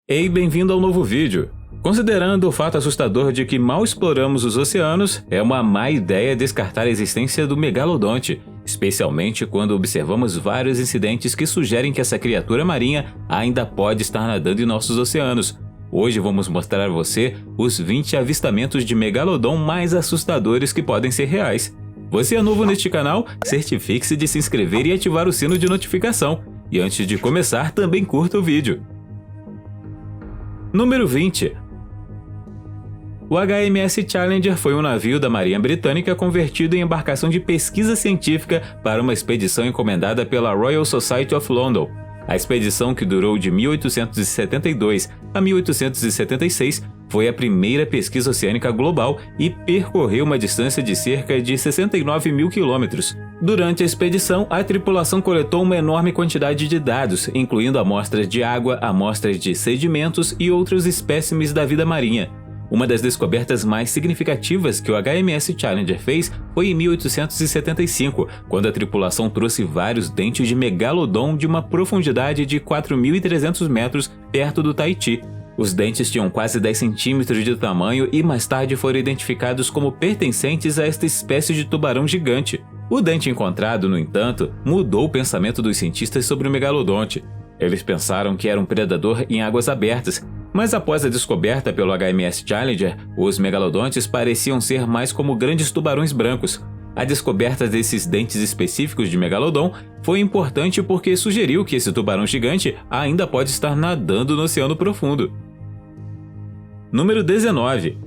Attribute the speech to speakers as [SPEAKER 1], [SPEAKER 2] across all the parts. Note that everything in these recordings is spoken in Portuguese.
[SPEAKER 1] Ei, bem-vindo ao novo vídeo! Considerando o fato assustador de que mal exploramos os oceanos, é uma má ideia descartar a existência do megalodonte, especialmente quando observamos vários incidentes que sugerem que essa criatura marinha ainda pode estar nadando em nossos oceanos. Hoje vamos mostrar a você os 20 avistamentos de megalodon mais assustadores que podem ser reais. Você é novo neste canal? Certifique-se de se inscrever e ativar o sino de notificação. E antes de começar, também curta o vídeo. Número 20. O HMS Challenger foi um navio da Marinha Britânica convertido em embarcação de pesquisa científica para uma expedição encomendada pela Royal Society of London. A expedição, que durou de 1872 a 1876, foi a primeira pesquisa oceânica global e percorreu uma distância de cerca de 69 mil quilômetros. Durante a expedição, a tripulação coletou uma enorme quantidade de dados, incluindo amostras de água, amostras de sedimentos e outros espécimes da vida marinha. Uma das descobertas mais significativas que o HMS Challenger fez foi em 1875, quando a tripulação trouxe vários dentes de megalodon de uma profundidade de 4.300 metros perto do Tahiti. Os dentes tinham quase 10 centímetros de tamanho e mais tarde foram identificados como pertencentes a esta espécie de tubarão gigante. O dente encontrado, no entanto, mudou o pensamento dos cientistas sobre o megalodonte. Eles pensaram que era um predador em águas abertas, mas após a descoberta pelo HMS Challenger, os megalodontes pareciam ser mais como grandes tubarões brancos. A descoberta desses dentes específicos de megalodon foi importante porque sugeriu que esse tubarão gigante ainda pode estar nadando no oceano profundo. Número 19.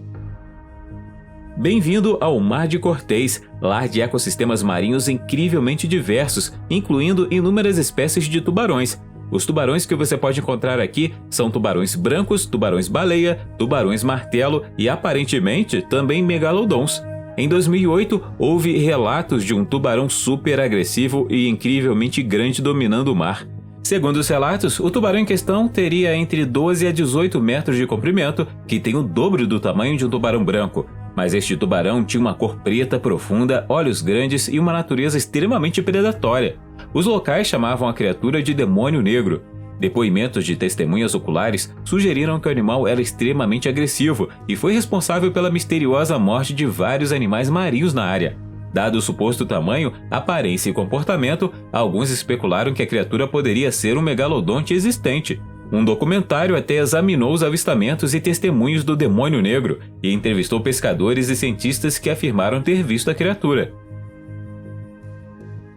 [SPEAKER 1] Bem-vindo ao Mar de Cortez, lar de ecossistemas marinhos incrivelmente diversos, incluindo inúmeras espécies de tubarões. Os tubarões que você pode encontrar aqui são tubarões brancos, tubarões-baleia, tubarões-martelo e, aparentemente, também megalodons. Em 2008, houve relatos de um tubarão super agressivo e incrivelmente grande dominando o mar. Segundo os relatos, o tubarão em questão teria entre 12 a 18 metros de comprimento, que tem o dobro do tamanho de um tubarão branco. Mas este tubarão tinha uma cor preta profunda, olhos grandes e uma natureza extremamente predatória. Os locais chamavam a criatura de demônio negro. Depoimentos de testemunhas oculares sugeriram que o animal era extremamente agressivo e foi responsável pela misteriosa morte de vários animais marinhos na área. Dado o suposto tamanho, aparência e comportamento, alguns especularam que a criatura poderia ser um megalodonte existente. Um documentário até examinou os avistamentos e testemunhos do demônio negro e entrevistou pescadores e cientistas que afirmaram ter visto a criatura.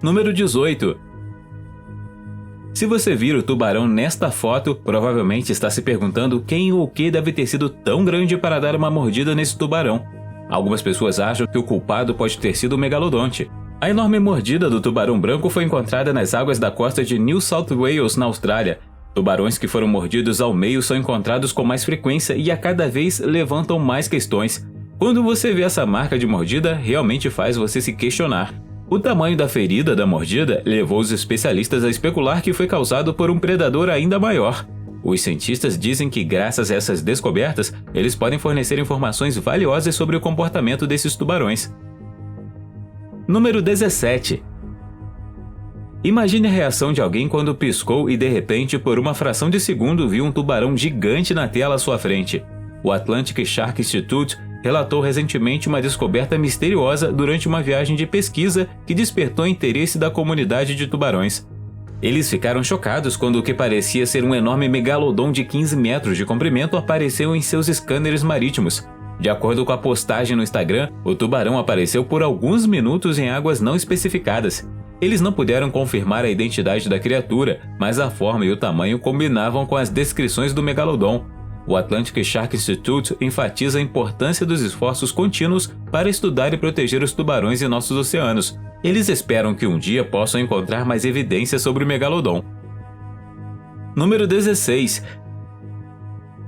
[SPEAKER 1] Número 18. Se você vir o tubarão nesta foto, provavelmente está se perguntando quem ou o que deve ter sido tão grande para dar uma mordida nesse tubarão. Algumas pessoas acham que o culpado pode ter sido o megalodonte. A enorme mordida do tubarão branco foi encontrada nas águas da costa de New South Wales, na Austrália. Tubarões que foram mordidos ao meio são encontrados com mais frequência e a cada vez levantam mais questões. Quando você vê essa marca de mordida, realmente faz você se questionar. O tamanho da ferida da mordida levou os especialistas a especular que foi causado por um predador ainda maior. Os cientistas dizem que, graças a essas descobertas, eles podem fornecer informações valiosas sobre o comportamento desses tubarões. Número 17. Imagine a reação de alguém quando piscou e, de repente, por uma fração de segundo, viu um tubarão gigante na tela à sua frente. O Atlantic Shark Institute relatou recentemente uma descoberta misteriosa durante uma viagem de pesquisa que despertou o interesse da comunidade de tubarões. Eles ficaram chocados quando o que parecia ser um enorme megalodon de 15 metros de comprimento apareceu em seus scanners marítimos. De acordo com a postagem no Instagram, o tubarão apareceu por alguns minutos em águas não especificadas. Eles não puderam confirmar a identidade da criatura, mas a forma e o tamanho combinavam com as descrições do megalodon. O Atlantic Shark Institute enfatiza a importância dos esforços contínuos para estudar e proteger os tubarões em nossos oceanos. Eles esperam que um dia possam encontrar mais evidências sobre o megalodon. Número 16.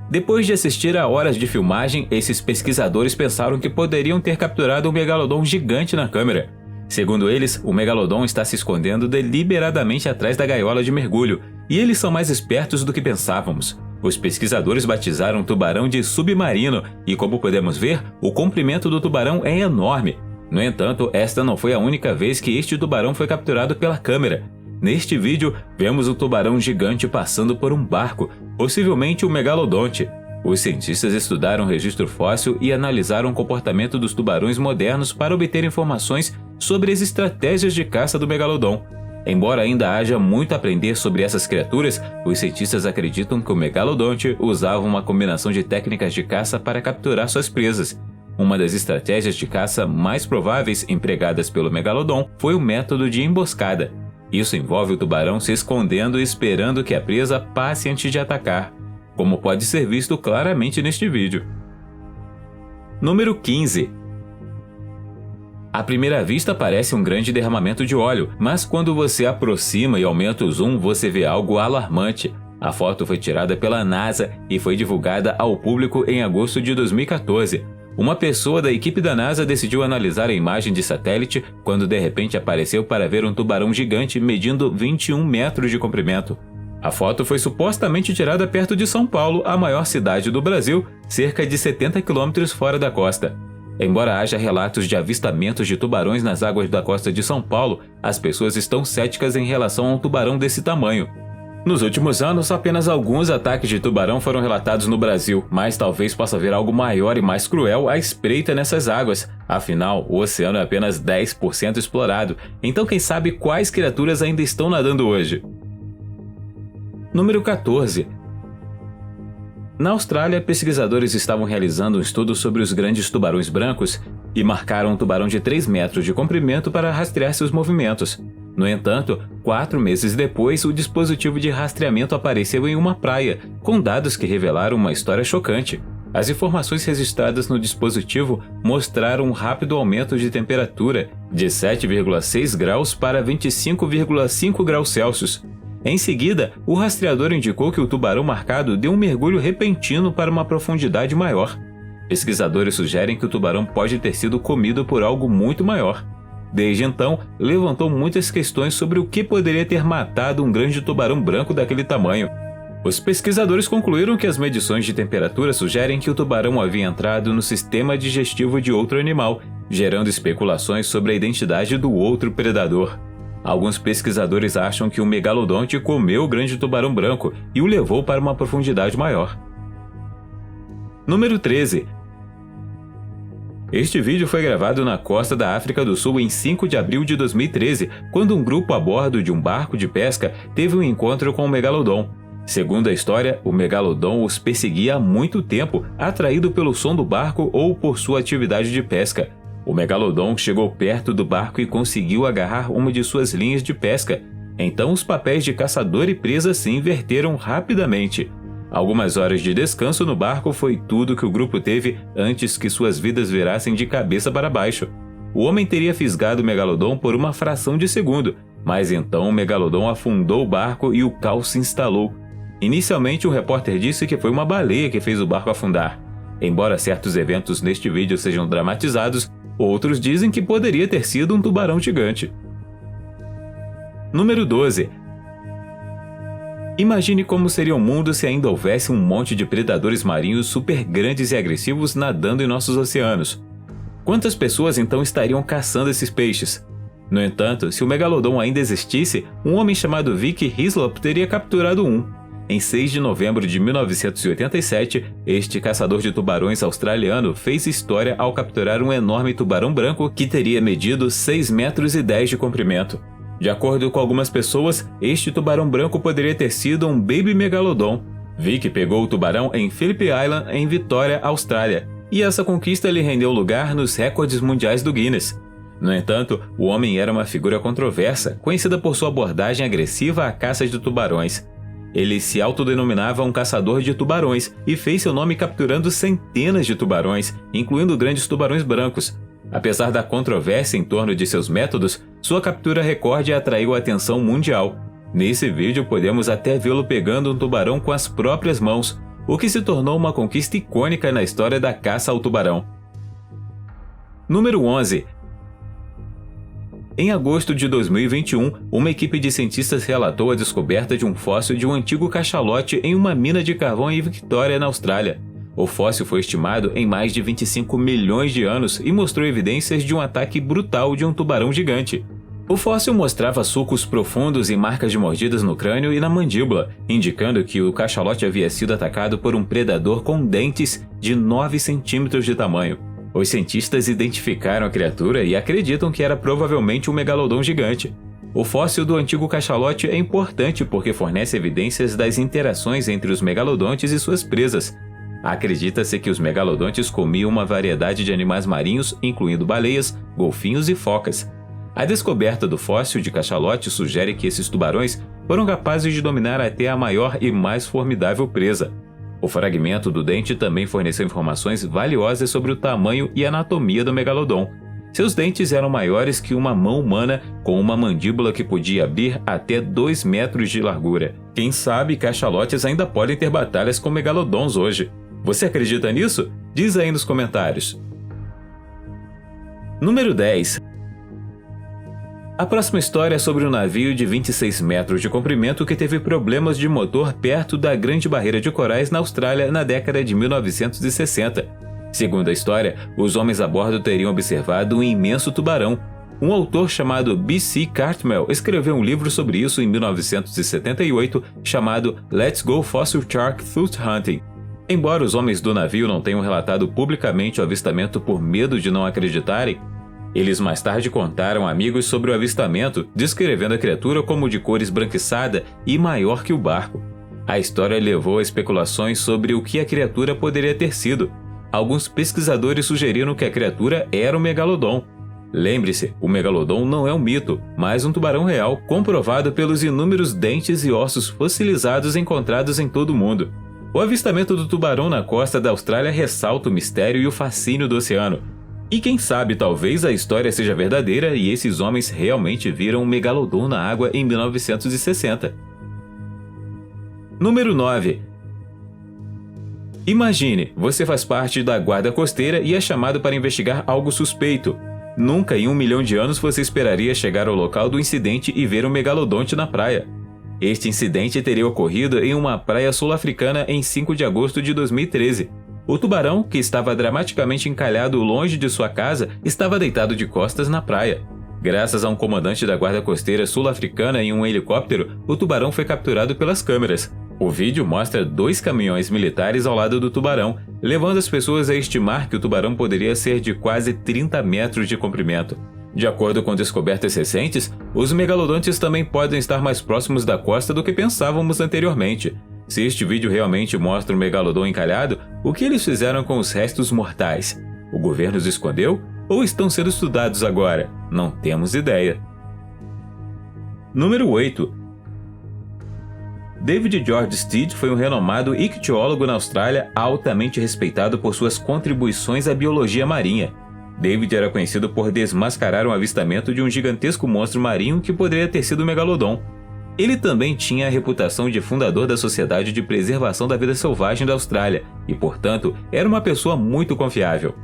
[SPEAKER 1] Depois de assistir a horas de filmagem, esses pesquisadores pensaram que poderiam ter capturado um megalodon gigante na câmera. Segundo eles, o megalodon está se escondendo deliberadamente atrás da gaiola de mergulho, e eles são mais espertos do que pensávamos. Os pesquisadores batizaram o tubarão de submarino e, como podemos ver, o comprimento do tubarão é enorme. No entanto, esta não foi a única vez que este tubarão foi capturado pela câmera. Neste vídeo, vemos um tubarão gigante passando por um barco, possivelmente um megalodonte. Os cientistas estudaram o registro fóssil e analisaram o comportamento dos tubarões modernos para obter informações sobre as estratégias de caça do megalodon. Embora ainda haja muito a aprender sobre essas criaturas, os cientistas acreditam que o megalodonte usava uma combinação de técnicas de caça para capturar suas presas. Uma das estratégias de caça mais prováveis empregadas pelo megalodon foi o método de emboscada. Isso envolve o tubarão se escondendo e esperando que a presa passe antes de atacar, como pode ser visto claramente neste vídeo. Número 15. À primeira vista parece um grande derramamento de óleo, mas quando você aproxima e aumenta o zoom, você vê algo alarmante. A foto foi tirada pela NASA e foi divulgada ao público em agosto de 2014. Uma pessoa da equipe da NASA decidiu analisar a imagem de satélite quando de repente apareceu para ver um tubarão gigante medindo 21 metros de comprimento. A foto foi supostamente tirada perto de São Paulo, a maior cidade do Brasil, cerca de 70 quilômetros fora da costa. Embora haja relatos de avistamentos de tubarões nas águas da costa de São Paulo, as pessoas estão céticas em relação a um tubarão desse tamanho. Nos últimos anos, apenas alguns ataques de tubarão foram relatados no Brasil, mas talvez possa haver algo maior e mais cruel à espreita nessas águas. Afinal, o oceano é apenas 10% explorado, então quem sabe quais criaturas ainda estão nadando hoje? Número 14. Na Austrália, pesquisadores estavam realizando um estudo sobre os grandes tubarões brancos e marcaram um tubarão de 3 metros de comprimento para rastrear seus movimentos. No entanto, 4 meses depois, o dispositivo de rastreamento apareceu em uma praia, com dados que revelaram uma história chocante. As informações registradas no dispositivo mostraram um rápido aumento de temperatura, de 7,6 graus para 25,5 graus Celsius. Em seguida, o rastreador indicou que o tubarão marcado deu um mergulho repentino para uma profundidade maior. Pesquisadores sugerem que o tubarão pode ter sido comido por algo muito maior. Desde então, levantou muitas questões sobre o que poderia ter matado um grande tubarão branco daquele tamanho. Os pesquisadores concluíram que as medições de temperatura sugerem que o tubarão havia entrado no sistema digestivo de outro animal, gerando especulações sobre a identidade do outro predador. Alguns pesquisadores acham que o megalodonte comeu o grande tubarão branco e o levou para uma profundidade maior. Número 13. Este vídeo foi gravado na costa da África do Sul em 5 de abril de 2013, quando um grupo a bordo de um barco de pesca teve um encontro com o megalodon. Segundo a história, o megalodon os perseguia há muito tempo, atraído pelo som do barco ou por sua atividade de pesca. O megalodon chegou perto do barco e conseguiu agarrar uma de suas linhas de pesca. Então os papéis de caçador e presa se inverteram rapidamente. Algumas horas de descanso no barco foi tudo que o grupo teve antes que suas vidas virassem de cabeça para baixo. O homem teria fisgado o megalodon por uma fração de segundo, mas então o megalodon afundou o barco e o caos se instalou. Inicialmente, um repórter disse que foi uma baleia que fez o barco afundar. Embora certos eventos neste vídeo sejam dramatizados, outros dizem que poderia ter sido um tubarão gigante. Número 12. Imagine como seria o mundo se ainda houvesse um monte de predadores marinhos super grandes e agressivos nadando em nossos oceanos. Quantas pessoas então estariam caçando esses peixes? No entanto, se o megalodon ainda existisse, um homem chamado Vic Hislop teria capturado um. Em 6 de novembro de 1987, este caçador de tubarões australiano fez história ao capturar um enorme tubarão branco que teria medido 6,10 metros de comprimento. De acordo com algumas pessoas, este tubarão branco poderia ter sido um baby megalodon. Vic pegou o tubarão em Phillip Island, em Vitória, Austrália, e essa conquista lhe rendeu lugar nos recordes mundiais do Guinness. No entanto, o homem era uma figura controversa, conhecida por sua abordagem agressiva à caça de tubarões. Ele se autodenominava um caçador de tubarões e fez seu nome capturando centenas de tubarões, incluindo grandes tubarões brancos. Apesar da controvérsia em torno de seus métodos, sua captura recorde atraiu a atenção mundial. Nesse vídeo podemos até vê-lo pegando um tubarão com as próprias mãos, o que se tornou uma conquista icônica na história da caça ao tubarão. Número 11. Em agosto de 2021, uma equipe de cientistas relatou a descoberta de um fóssil de um antigo cachalote em uma mina de carvão em Victoria, na Austrália. O fóssil foi estimado em mais de 25 milhões de anos e mostrou evidências de um ataque brutal de um tubarão gigante. O fóssil mostrava sulcos profundos e marcas de mordidas no crânio e na mandíbula, indicando que o cachalote havia sido atacado por um predador com dentes de 9 centímetros de tamanho. Os cientistas identificaram a criatura e acreditam que era provavelmente um megalodon gigante. O fóssil do antigo cachalote é importante porque fornece evidências das interações entre os megalodontes e suas presas. Acredita-se que os megalodontes comiam uma variedade de animais marinhos, incluindo baleias, golfinhos e focas. A descoberta do fóssil de cachalote sugere que esses tubarões foram capazes de dominar até a maior e mais formidável presa. O fragmento do dente também forneceu informações valiosas sobre o tamanho e anatomia do megalodon. Seus dentes eram maiores que uma mão humana, com uma mandíbula que podia abrir até 2 metros de largura. Quem sabe cachalotes ainda podem ter batalhas com megalodons hoje. Você acredita nisso? Diz aí nos comentários. Número 10. A próxima história é sobre um navio de 26 metros de comprimento que teve problemas de motor perto da Grande Barreira de Corais na Austrália na década de 1960. Segundo a história, os homens a bordo teriam observado um imenso tubarão. Um autor chamado B.C. Cartmel escreveu um livro sobre isso em 1978 chamado Let's Go Fossil Shark Tooth Hunting. Embora os homens do navio não tenham relatado publicamente o avistamento por medo de não acreditarem, eles mais tarde contaram a amigos sobre o avistamento, descrevendo a criatura como de cor esbranquiçada e maior que o barco. A história levou a especulações sobre o que a criatura poderia ter sido. Alguns pesquisadores sugeriram que a criatura era um megalodon. Lembre-se, o megalodon não é um mito, mas um tubarão real, comprovado pelos inúmeros dentes e ossos fossilizados encontrados em todo o mundo. O avistamento do tubarão na costa da Austrália ressalta o mistério e o fascínio do oceano. E quem sabe talvez a história seja verdadeira e esses homens realmente viram um megalodon na água em 1960. Número 9. Imagine, você faz parte da guarda costeira e é chamado para investigar algo suspeito. Nunca em 1 milhão de anos você esperaria chegar ao local do incidente e ver um megalodonte na praia. Este incidente teria ocorrido em uma praia sul-africana em 5 de agosto de 2013. O tubarão, que estava dramaticamente encalhado longe de sua casa, estava deitado de costas na praia. Graças a um comandante da guarda costeira sul-africana em um helicóptero, o tubarão foi capturado pelas câmeras. O vídeo mostra 2 caminhões militares ao lado do tubarão, levando as pessoas a estimar que o tubarão poderia ser de quase 30 metros de comprimento. De acordo com descobertas recentes, os megalodontes também podem estar mais próximos da costa do que pensávamos anteriormente. Se este vídeo realmente mostra um megalodon encalhado, o que eles fizeram com os restos mortais? O governo os escondeu? Ou estão sendo estudados agora? Não temos ideia. Número 8. David George Stead foi um renomado ictiólogo na Austrália, altamente respeitado por suas contribuições à biologia marinha. David era conhecido por desmascarar um avistamento de um gigantesco monstro marinho que poderia ter sido um megalodon. Ele também tinha a reputação de fundador da Sociedade de Preservação da Vida Selvagem da Austrália e, portanto, era uma pessoa muito confiável.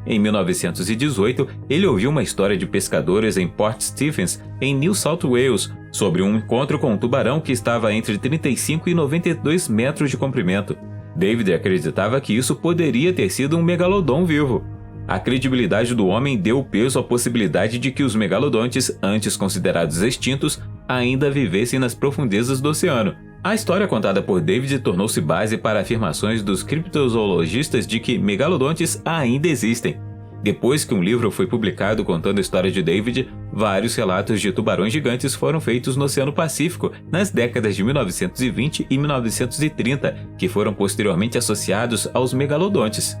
[SPEAKER 1] Em 1918, ele ouviu uma história de pescadores em Port Stephens, em New South Wales, sobre um encontro com um tubarão que estava entre 35 e 92 metros de comprimento. David acreditava que isso poderia ter sido um megalodon vivo. A credibilidade do homem deu peso à possibilidade de que os megalodontes, antes considerados extintos, ainda vivessem nas profundezas do oceano. A história contada por David tornou-se base para afirmações dos criptozoologistas de que megalodontes ainda existem. Depois que um livro foi publicado contando a história de David, vários relatos de tubarões gigantes foram feitos no Oceano Pacífico nas décadas de 1920 e 1930, que foram posteriormente associados aos megalodontes.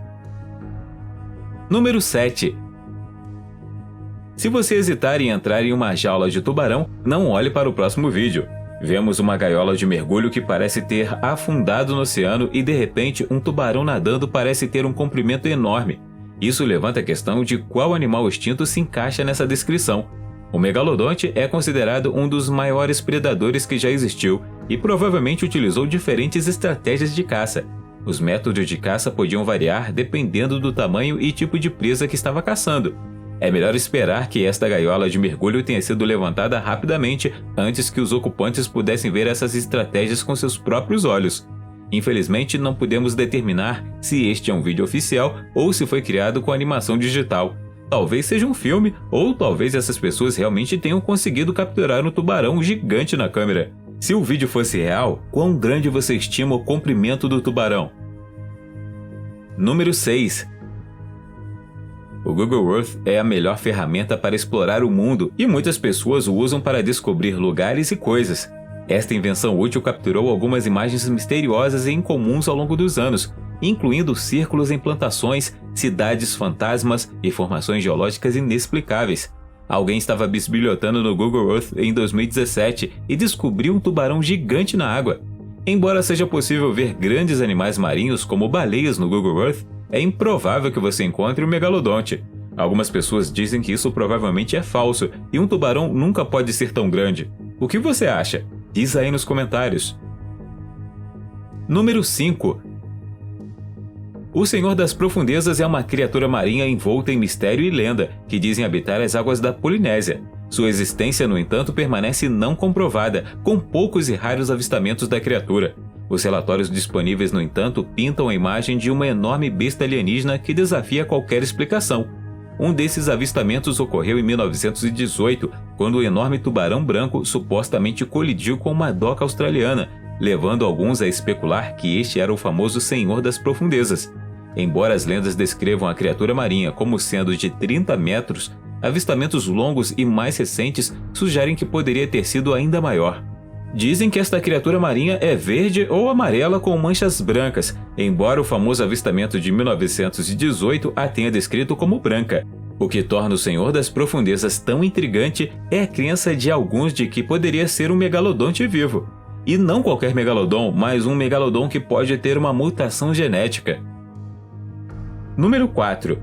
[SPEAKER 1] Número 7. Se você hesitar em entrar em uma jaula de tubarão, não olhe para o próximo vídeo. Vemos uma gaiola de mergulho que parece ter afundado no oceano e de repente um tubarão nadando parece ter um comprimento enorme. Isso levanta a questão de qual animal extinto se encaixa nessa descrição. O megalodonte é considerado um dos maiores predadores que já existiu e provavelmente utilizou diferentes estratégias de caça. Os métodos de caça podiam variar dependendo do tamanho e tipo de presa que estava caçando. É melhor esperar que esta gaiola de mergulho tenha sido levantada rapidamente antes que os ocupantes pudessem ver essas estratégias com seus próprios olhos. Infelizmente, não podemos determinar se este é um vídeo oficial ou se foi criado com animação digital. Talvez seja um filme, ou talvez essas pessoas realmente tenham conseguido capturar um tubarão gigante na câmera. Se o vídeo fosse real, quão grande você estima o comprimento do tubarão? Número 6. O Google Earth é a melhor ferramenta para explorar o mundo e muitas pessoas o usam para descobrir lugares e coisas. Esta invenção útil capturou algumas imagens misteriosas e incomuns ao longo dos anos, incluindo círculos em plantações, cidades fantasmas e formações geológicas inexplicáveis. Alguém estava bisbilhotando no Google Earth em 2017 e descobriu um tubarão gigante na água. Embora seja possível ver grandes animais marinhos como baleias no Google Earth, é improvável que você encontre um megalodonte. Algumas pessoas dizem que isso provavelmente é falso e um tubarão nunca pode ser tão grande. O que você acha? Diz aí nos comentários. Número 5. O Senhor das Profundezas é uma criatura marinha envolta em mistério e lenda, que dizem habitar as águas da Polinésia. Sua existência, no entanto, permanece não comprovada, com poucos e raros avistamentos da criatura. Os relatórios disponíveis, no entanto, pintam a imagem de uma enorme besta alienígena que desafia qualquer explicação. Um desses avistamentos ocorreu em 1918, quando o enorme tubarão branco supostamente colidiu com uma doca australiana, levando alguns a especular que este era o famoso Senhor das Profundezas. Embora as lendas descrevam a criatura marinha como sendo de 30 metros, avistamentos longos e mais recentes sugerem que poderia ter sido ainda maior. Dizem que esta criatura marinha é verde ou amarela com manchas brancas, embora o famoso avistamento de 1918 a tenha descrito como branca. O que torna o Senhor das Profundezas tão intrigante é a crença de alguns de que poderia ser um megalodonte vivo. E não qualquer megalodon, mas um megalodon que pode ter uma mutação genética. Número 4.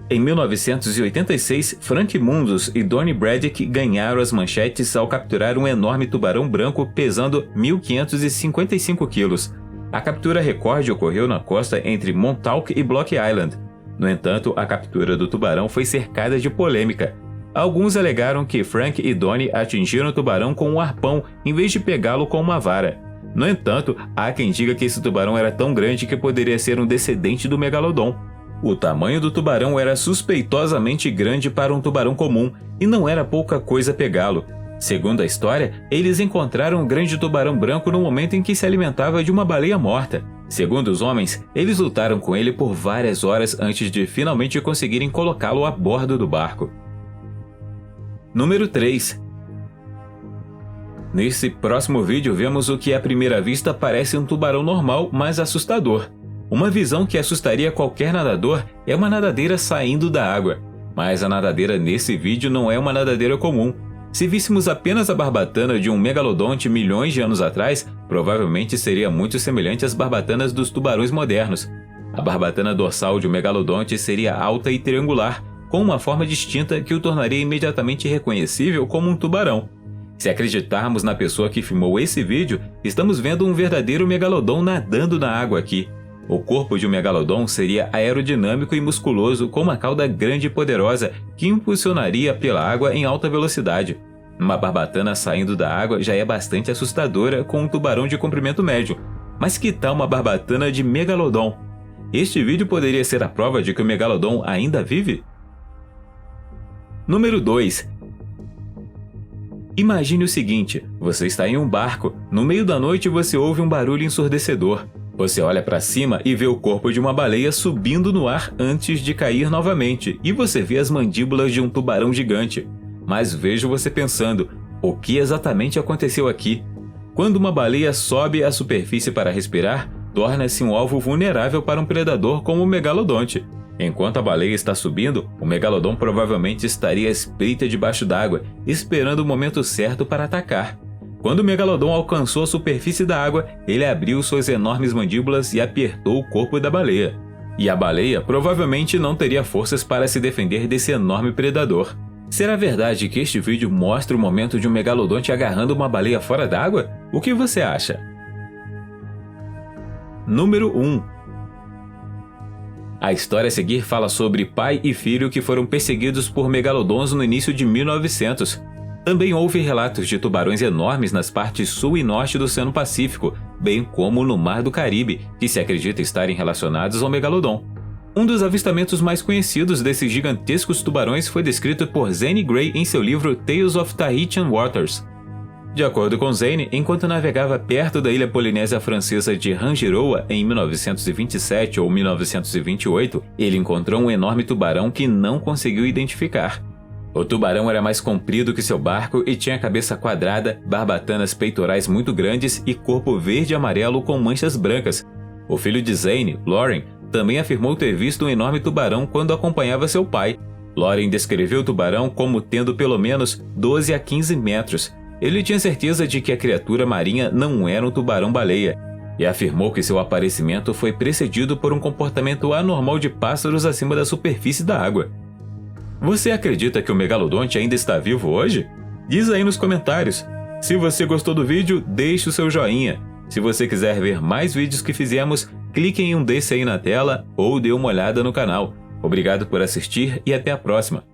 [SPEAKER 1] Em 1986, Frank Mundus e Donnie Braddock ganharam as manchetes ao capturar um enorme tubarão branco pesando 1.555 quilos. A captura recorde ocorreu na costa entre Montauk e Block Island. No entanto, a captura do tubarão foi cercada de polêmica. Alguns alegaram que Frank e Donnie atingiram o tubarão com um arpão em vez de pegá-lo com uma vara. No entanto, há quem diga que esse tubarão era tão grande que poderia ser um descendente do megalodon. O tamanho do tubarão era suspeitosamente grande para um tubarão comum, e não era pouca coisa pegá-lo. Segundo a história, eles encontraram o grande tubarão branco no momento em que se alimentava de uma baleia morta. Segundo os homens, eles lutaram com ele por várias horas antes de finalmente conseguirem colocá-lo a bordo do barco. Número 3. Nesse próximo vídeo vemos o que à primeira vista parece um tubarão normal, mas assustador. Uma visão que assustaria qualquer nadador é uma nadadeira saindo da água. Mas a nadadeira nesse vídeo não é uma nadadeira comum. Se víssemos apenas a barbatana de um megalodonte milhões de anos atrás, provavelmente seria muito semelhante às barbatanas dos tubarões modernos. A barbatana dorsal de um megalodonte seria alta e triangular, com uma forma distinta que o tornaria imediatamente reconhecível como um tubarão. Se acreditarmos na pessoa que filmou esse vídeo, estamos vendo um verdadeiro megalodon nadando na água aqui. O corpo de um megalodon seria aerodinâmico e musculoso, com uma cauda grande e poderosa que impulsionaria pela água em alta velocidade. Uma barbatana saindo da água já é bastante assustadora com um tubarão de comprimento médio. Mas que tal uma barbatana de megalodon? Este vídeo poderia ser a prova de que o megalodon ainda vive? Número 2. Imagine o seguinte, você está em um barco, no meio da noite você ouve um barulho ensurdecedor. Você olha para cima e vê o corpo de uma baleia subindo no ar antes de cair novamente, e você vê as mandíbulas de um tubarão gigante. Mas vejo você pensando, o que exatamente aconteceu aqui? Quando uma baleia sobe à superfície para respirar, torna-se um alvo vulnerável para um predador como o megalodonte. Enquanto a baleia está subindo, o megalodon provavelmente estaria à espreita debaixo d'água, esperando o momento certo para atacar. Quando o megalodon alcançou a superfície da água, ele abriu suas enormes mandíbulas e apertou o corpo da baleia. E a baleia provavelmente não teria forças para se defender desse enorme predador. Será verdade que este vídeo mostra o momento de um megalodonte agarrando uma baleia fora d'água? O que você acha? Número 1. A história a seguir fala sobre pai e filho que foram perseguidos por megalodons no início de 1900. Também houve relatos de tubarões enormes nas partes sul e norte do Oceano Pacífico, bem como no Mar do Caribe, que se acredita estarem relacionados ao megalodon. Um dos avistamentos mais conhecidos desses gigantescos tubarões foi descrito por Zane Grey em seu livro Tales of Tahitian Waters. De acordo com Zane, enquanto navegava perto da ilha polinésia francesa de Rangiroa em 1927 ou 1928, ele encontrou um enorme tubarão que não conseguiu identificar. O tubarão era mais comprido que seu barco e tinha cabeça quadrada, barbatanas peitorais muito grandes e corpo verde e amarelo com manchas brancas. O filho de Zane, Lauren, também afirmou ter visto um enorme tubarão quando acompanhava seu pai. Lauren descreveu o tubarão como tendo pelo menos 12 a 15 metros. Ele tinha certeza de que a criatura marinha não era um tubarão-baleia e afirmou que seu aparecimento foi precedido por um comportamento anormal de pássaros acima da superfície da água. Você acredita que o megalodonte ainda está vivo hoje? Diz aí nos comentários. Se você gostou do vídeo, deixe o seu joinha. Se você quiser ver mais vídeos que fizemos, clique em um desse aí na tela ou dê uma olhada no canal. Obrigado por assistir e até a próxima.